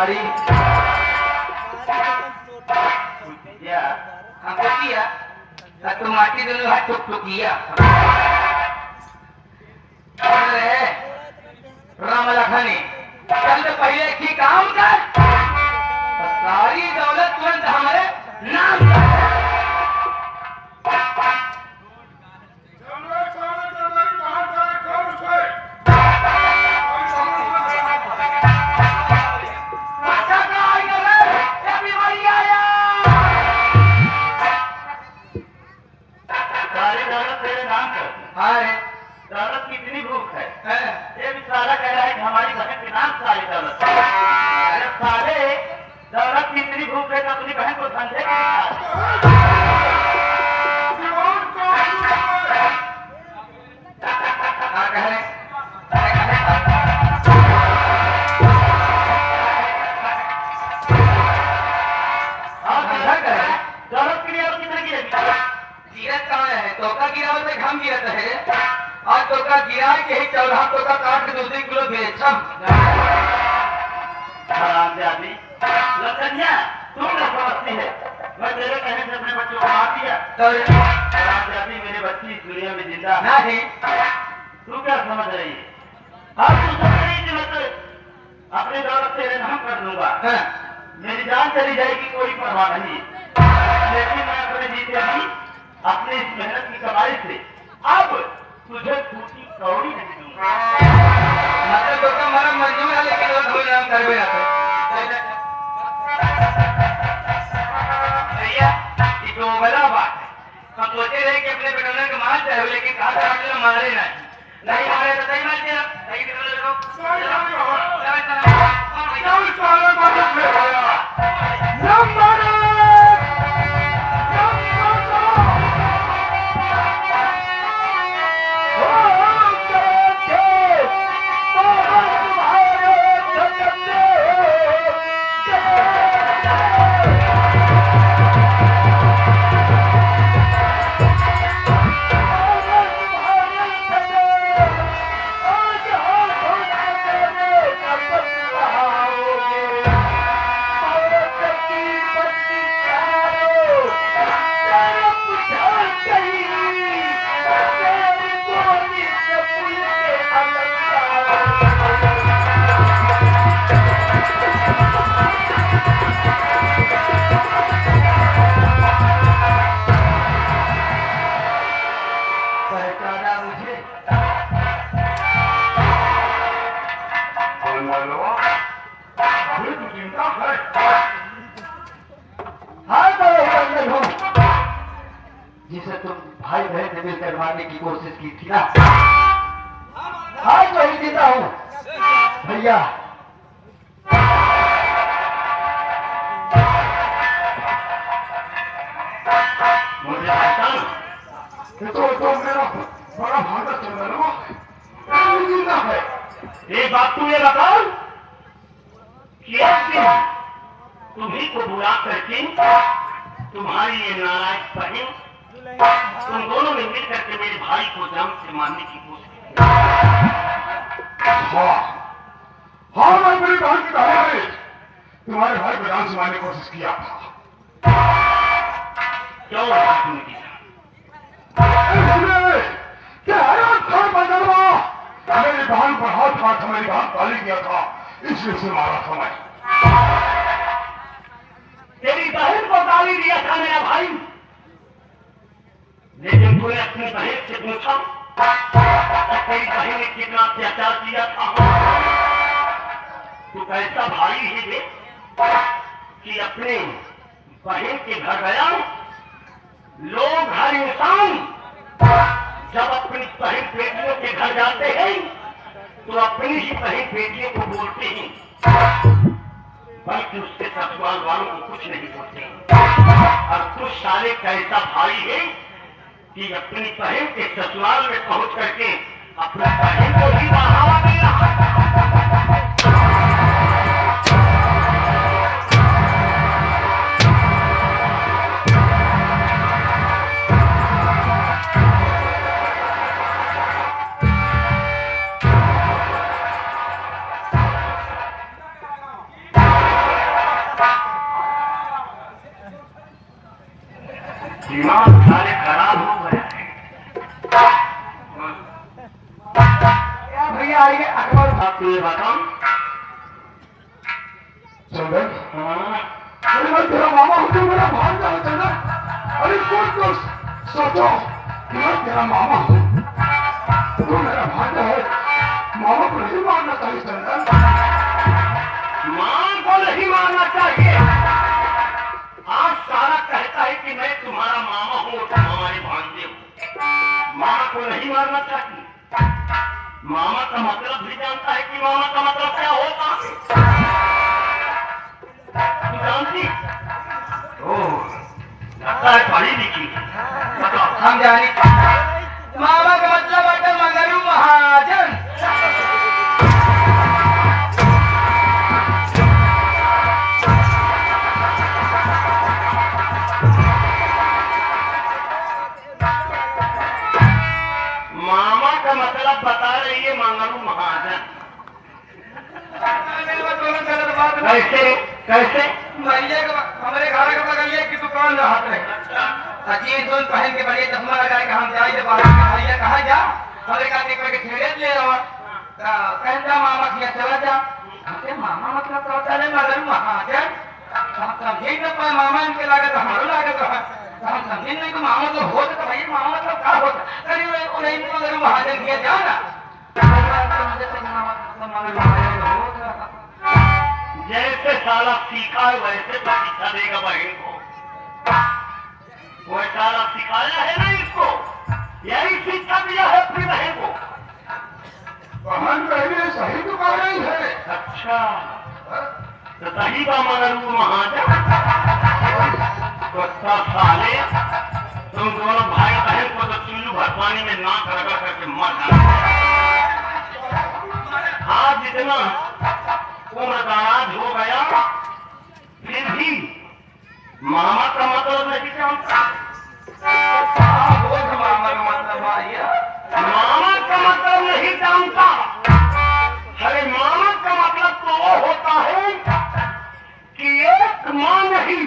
साड़ी क्या हमको किया तो माटी दोनों हाथ टुक टुकिया अरे राम लखनी चल तो पहले की काम कर तो सारी दौलत तुरंत हमारे नाम कर दौलत की इतनी भूख है ये भी सारा कह रहा है कि हमारी बहन के नाम सारी दौलत है। अरे सारे दौलत की इतनी भूख है तो अपनी बहन को धंधे की दौलत के लिए और कितने गिरत कहाँ है तोका गिरावल में घम गिरत है और तोका गिरा के ही चौदह तोका काट के 2 किलो बेचम आदमी लखनिया तुम क्या समझती है मैं तेरे कहने से अपने बच्चों को मार दिया तो आदमी मेरे बच्ची इस दुनिया में जिंदा नहीं तू क्या समझ रही है अब तू समझ रही कि मैं अपने दौलत तेरे नाम कर दूंगा मेरी जान चली जाएगी कोई परवाह नहीं लेकिन मैं अपने जीते भी अपने इस मेहनत की कमाई से अब तुझे टूटी कौड़ी नहीं दूंगा मतलब तो का हमारा मंजूर है लेकिन वो कोई नाम करवे ना भैया ये तो बड़ा बात है हम सोचे रहे कि अपने बेटों के मार जाए लेकिन कहा था मारे नहीं मारे तो नहीं मारते ना नहीं तो लोग जिसे तुम भाई बहन ने मिलकर मारने की कोशिश की थी ना आज वही जीता हूँ भैया मुझे पता तो मेरा बड़ा भागा चल रहा है एक बात तू ये बताओ कि एक दिन तुम्ही को बुला करके तुम्हारी ये नारायण बहन तुम दोनों ने मिल करके मेरे भाई को जान से मारने की कोशिश की। हाँ मैं मेरी बहन की कहानी में तुम्हारे भाई को जान से मारने की कोशिश किया था क्यों तुमने किया इसलिए कि हैरान खान बंदरवा मेरी बहन पर हाथ काट मेरी बहन गाली किया था इसलिए उसे मारा था मैं तेरी बहन को गाली दिया था मेरा भाई लेकिन तूने अपनी बहन से पूछा तेरी बहन ने कितना अत्याचार किया था तू कैसा भाई ही दे कि अपने बहन के घर गया लोग हर इंसान जब अपनी बहन बेटियों के घर जाते हैं तो अपनी ही बहन बेटियों को बोलते हैं बल्कि उसके ससुराल वालों को कुछ नहीं बोलते और कुछ सारे कैसा भाई है कि अपनी बहन के ससुराल में पहुंच करके अपनी बहन को ही बढ़ावा दे रहा दिमाग सारे खराब हो गया है। क्या भैया आइए अकबर आप ये बताओ। चंदन हाँ, अरे मैं तेरा मामा हूँ, तू मेरा भांजा है चंदन। अरे कुछ तो सोचो कि मैं तेरा मामा हूँ, तू मेरा भांजा है। मामा को नहीं मारना चाहिए चंदन। मां को नहीं मारना चाहिए। आज सारा कहता है कि मैं तुम्हारा मामा हूँ और तुम हमारे भांजे हो। मामा को नहीं मारना चाहिए। मामा का मतलब भी जानता है कि मामा का मतलब क्या होता है। तू जानती? ओह, लगता है पढ़ी लिखी। बताओ। हम जाने मामा का मतलब है मंगरू महाजन। मामा का मतलब बता रही है मंगरू महाजन। कैसे कैसे? भैया का हमारे घर के बगल में की दुकान रहा है। अजीब जोन पहन के बड़े चश्मा लगा के हम जाए जब भैया कहा जा हमारे का देख के ठेले ले रहा कहता मामा किया चला जा। हमसे मामा मतलब क्या होता है मगर महाजन हम समझे न पाए। मामा इनके लागत हमारो लागत रहा हम समझे नहीं तो मामा तो होता तो भैया मामा मतलब क्या होता कहीं उन्हें मगर महाजन किया जा ना। जैसे साला सीखा है वैसे तो शिक्षा देगा बहन को। वो साला सिखाया है ना इसको, यही शिक्षा दिया है अपनी बहन को। बहन पहले सही तो कह रही है। अच्छा तो सही का मगर महाजन तो सब साले तुम दोनों भाई बहन को तो चुल्लू भर पानी में नाक रगड़ करके मर जाए। आज जितना उम्र दराज हो गया फिर भी मामा का मतलब नहीं जानता। मामा का मतलब भैया मामा का मतलब नहीं जानता। अरे मामा का मतलब तो वो होता है कि एक माँ नहीं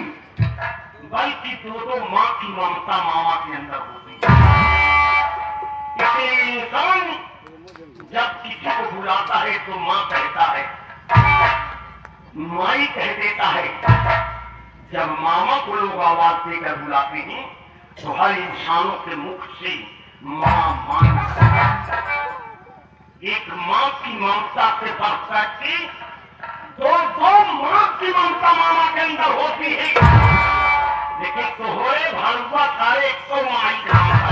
बल्कि दो माँ की ममता मामा के अंदर होती है। इसलिए इंसान जब किसी को बुलाता है तो माँ कहता है, माई कह देता है। जब मामा को लोग आवाज देकर बुलाते हैं तो हर इंसानों के मुख से माँ माँ एक माँ की ममता से बढ़कर के दो माँ की ममता मामा के अंदर होती है। लेकिन तोहरे भानुआ सारे को माई जानता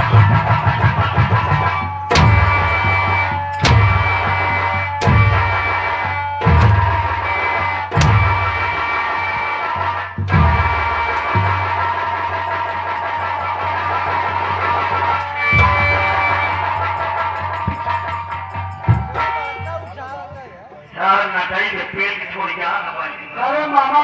नटाई के पेड़ की छोड़ के अरे मामा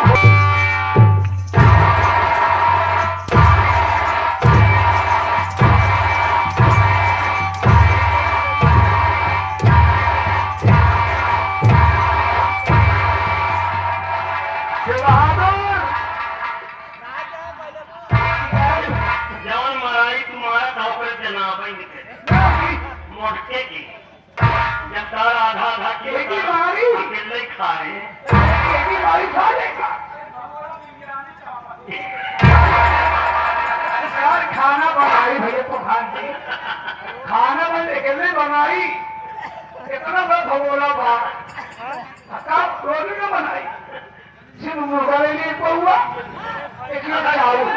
जवन मराई तुम्हारा धोखे से ना बन मोटके की जब तार आधा आधा के अकेले खाए खाना बनाई भैया तो भांजी खाना मैंने अकेले बनाई कितना बड़ा भगोला बात रोटी न बनाई सिर्फ मुर्गा ले लिए हुआ 1 किलो चावल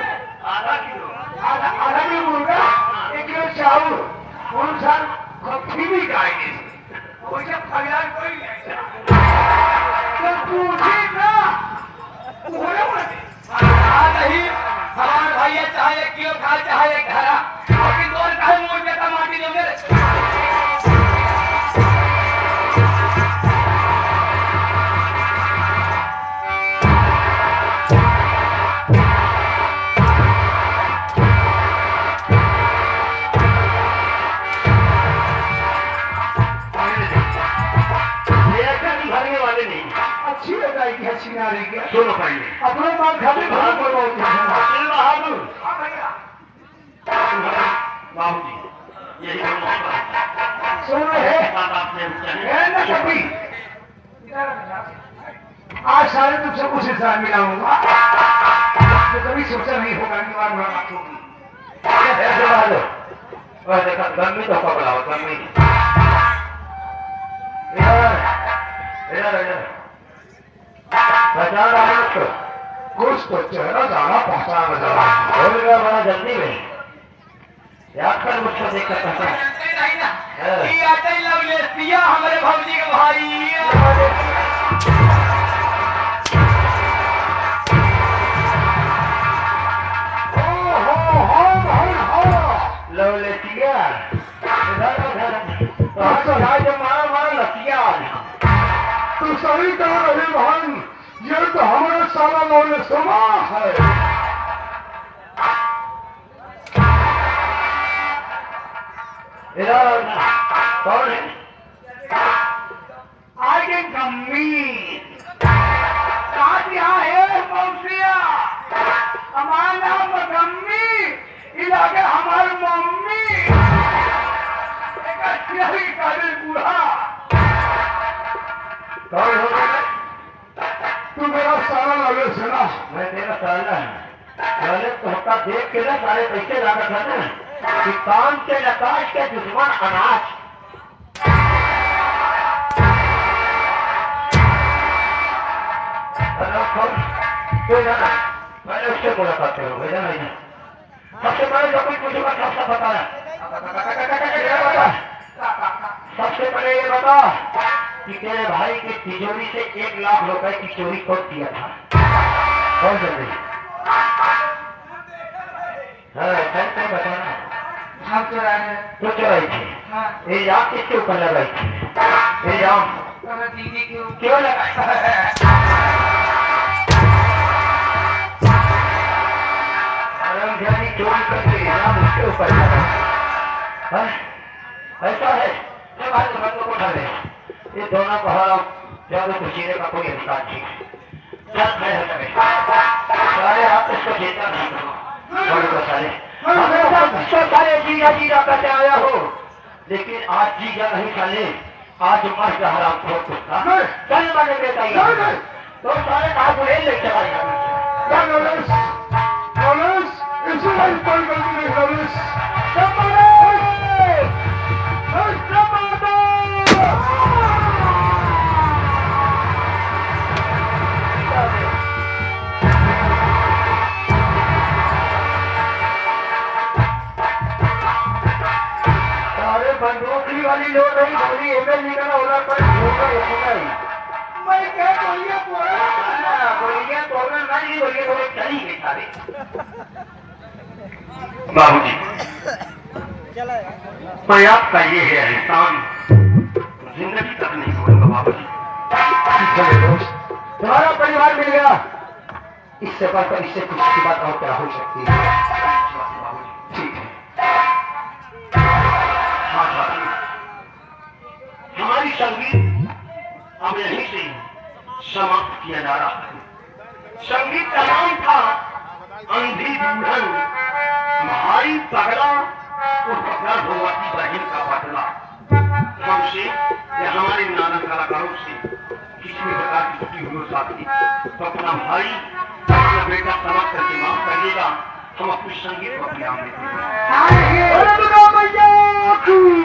आधा किलो आधा किलो मुर्गा 1 किलो चावल कौन सा कभी भी खाएंगे कोई सब फरियाद कोई नहीं तो पूछे ना पूरे बने नहीं हमारे भैया चाहे 1 किलो खा चाहे 1 घड़ा लेकिन दो कहे मोड़ के टमाटी दो मेरे तुमसे कुछ हिसाब मिलाऊंगा तो कभी सोचा नहीं होगा कि बार बात होगी। ऐसे बात है। वह देखा गम्मी तो कब लाओ गम्मी इधर इधर इधर पहचान रहा है तो कुछ तो चेहरा जाना पहचान जाना बोल गया बड़ा जल्दी में याद कर मुझसे देख कर पहचान नहीं ना ये आता ही लवले सिया हमारे भौजी के भाई लवलेटिया इधर उधर तो आज मारा मारा लतिया तू सही कह रहे भाई, ये तो हमारे सारा नौले समा है। इधर कौन है आगे गम्मी कहाँ यहाँ है मौसिया, हमारा नाम गम्मी, इलाके हमारी मम्मी एक अच्छी काबिल बूढ़ा। कौन हो तू मेरा सारा नौले सुना। मैं तेरा साला पहले तो होता देख के ना सारे पैसे लाना था ना कि काम के नकाश के दुश्मन अनाज तो जाना मैंने उससे मुलाकात करूँ भेजा नहीं सबसे पहले जो कुछ मुझे सबसे बताना सबसे पहले ये बता कि तेरे भाई की तिजोरी से 1 लाख रुपए की चोरी कौन किया था कौन कर रही है बताना हम चुरा रहे तो चोराई थी हाँ इल्जाम किसके ऊपर लगाई थी इल्जाम तो दीदी क्यों क्यों लगाई आरामजानी चोरी करके इल्जाम उसके ऊपर लगाई ऐसा है जब आज बंदों को उठा ले ये दोनों को हरा ज्यादा कुचीने का कोई अधिकार नहीं चल खड़े हो जाए सारे आप इसको जीता नहीं करो सारे जीजा जीजा करते आया हो लेकिन आज जीजा नहीं साले आज मर जा हराम खोर कुत्ता चल मरने देता तो सारे कहा बुरे ले चला इसमें कोई गलती नहीं नौलेस। बंदूक वाली लोग नहीं गोली एमएलए का होला पर होगा ही मैं क्या बोलिए बोलिए तो नहीं बोलिए बोले चली गई सारी बाबूजी मैं आपका ये है एहसान जिंदगी तक नहीं भूलूंगा बाबूजी तुम्हारा परिवार मिल गया इससे बढ़कर इससे कुछ की बात और क्या हो सकती है ठीक है हमारी संगीत अब यहीं से समाप्त किया जा रहा है। संगीत का नाम था अंधी दूल्हन भाई पगला और पगला भगवती बहन का बदला। हमसे या हमारे नाना कलाकारों से किसी भी प्रकार की छुट्टी हुई साथी तो अपना भाई अपना बेटा समाप्त करके माफ करिएगा। हम अपने संगीत को अपने नाम देते हैं।